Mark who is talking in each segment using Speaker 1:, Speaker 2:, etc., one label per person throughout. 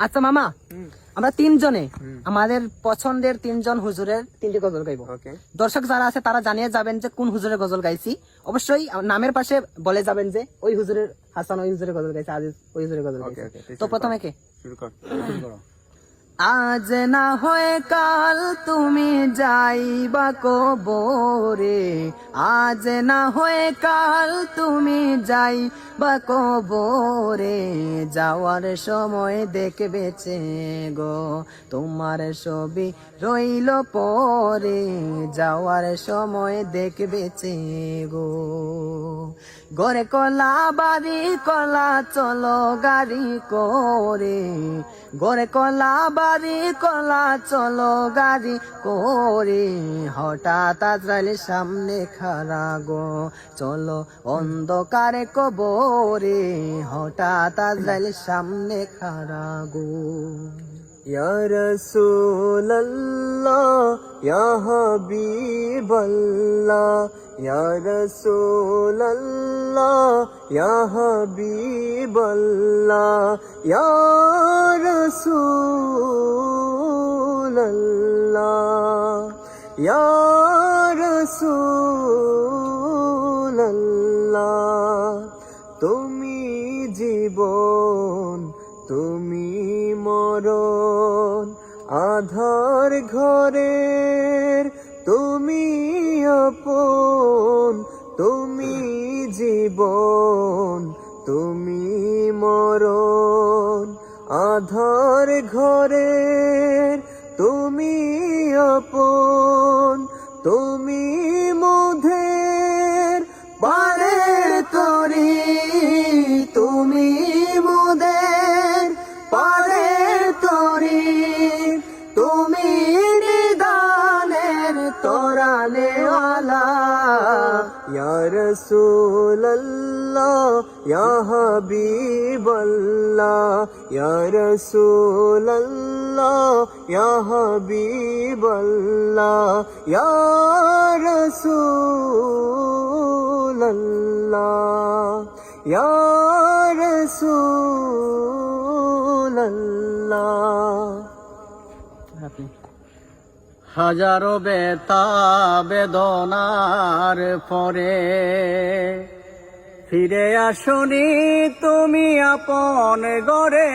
Speaker 1: আচ্ছা মামা, আমরা তিনজনে আমাদের পছন্দের তিনজন হুজুরের তিনটি গজল গাইবো। দর্শক যারা আছে তারা জানিয়ে যাবেন যে কোন হুজুরের গজল গাইছি। অবশ্যই নামের পাশে বলে যাবেন যে ওই হুজুরের, হাসান ওই হুজুরের গজল গাইছে, আজিজ ওই হুজুরের গজল গাইছে। তো প্রথমে কে?
Speaker 2: শুরু করো।
Speaker 1: আজ না হয় কাল তুমি যাইবা কবরে, আজ না হয় কাল তুমি যাইবা কবরে, যাওয়ার সময় দেখবেছে গো তোমার ছবি রইল পরে, যাওয়ার সময় দেখবেছে গো। ঘরে কলা বাড়ি কলা চলো গাড়ি করে, ঘরে কলা বাড়ি কলা চলো গাড়ি করে, হঠাৎ আজরাইল সামনে খাড়া গো চলো অন্ধকারে কবরে, হঠাৎ আজরাইল সামনে খাড়া গো।
Speaker 2: ইয়া রাসূলুল্লাহ ইয়া হাবিবাল্লাহ, ইয়া রাসূলুল্লাহ ইয়া হাবিবাল্লাহ, ইয়া রাসূলুল্লাহ ইয়া রাসূলুল্লাহ। তুমি জীবন তুমি মরণ, আধার ঘরের তুমি আপন, তুমি জীবন তুমি মরণ, আধার ঘরের তুমি আপন, তুমি মোদের পারের তরি, তুমি মোদের পারের তরি, তুমি নিদানের তোরানেওয়ালা। ইয়া রাসূলুল্লাহ ইয়া হাবিবাল্লাহ, ইয়া রাসূলুল্লাহ ইয়া হাবিবাল্লাহ, ইয়া রাসূলুল্লাহ ইয়া রাসূলুল্লাহ।
Speaker 3: হাজারো বেতা বেদনার পরে ফিরে আসনি তুমি আপন গড়ে,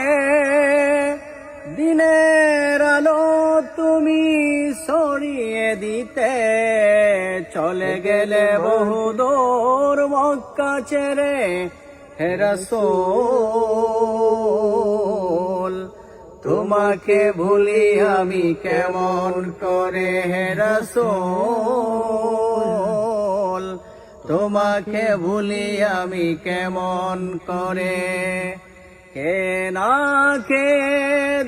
Speaker 3: দিনের আলো তুমি ছড়িয়ে দিতে চলে গেলে বহুদূর মক্কা ছেড়ে হে রাসূল। তোমাকে ভুলি আমি কেমন করে হে রাসূল, তোমাকে ভুলি আমি কেমন করে। কে না কে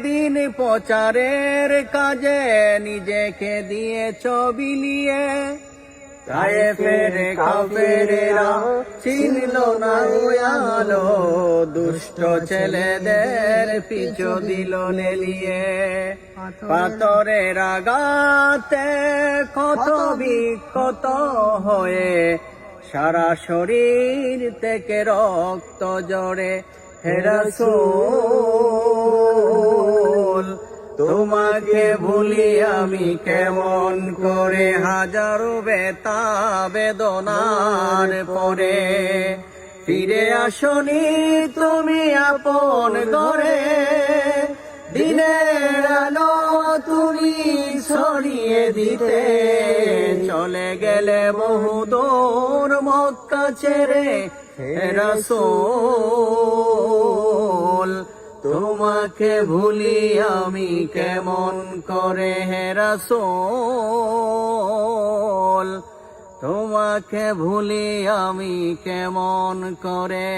Speaker 3: দিন প্রচারের কাজে নিজেকে দিয়েছ বিলিয়ে, তায়েফের কাফেরেরা চিনল না আলো, দুষ্ট ছেলেদের পিছু দিল নেলিয়ে। পাথরের আঘাতে ক্ষত বিক্ষত হয়ে সারা শরীর থেকে রক্ত জড়ে হে রাসূল। তোমাকে ভুলি আমি কেমন করে, হাজারো বেতা বেদনার পরে ফিরে আসনি তুমি আপন ঘরে, দিনের আলো তুমি ছড়িয়ে দিতে চলে গেলে বহুদূর মক্কা ছেড়ে হে রাসূল। তোমাকে ভুলি আমি কেমন করে হে রাসূল, তোমাকে ভুলি আমি কেমন করে।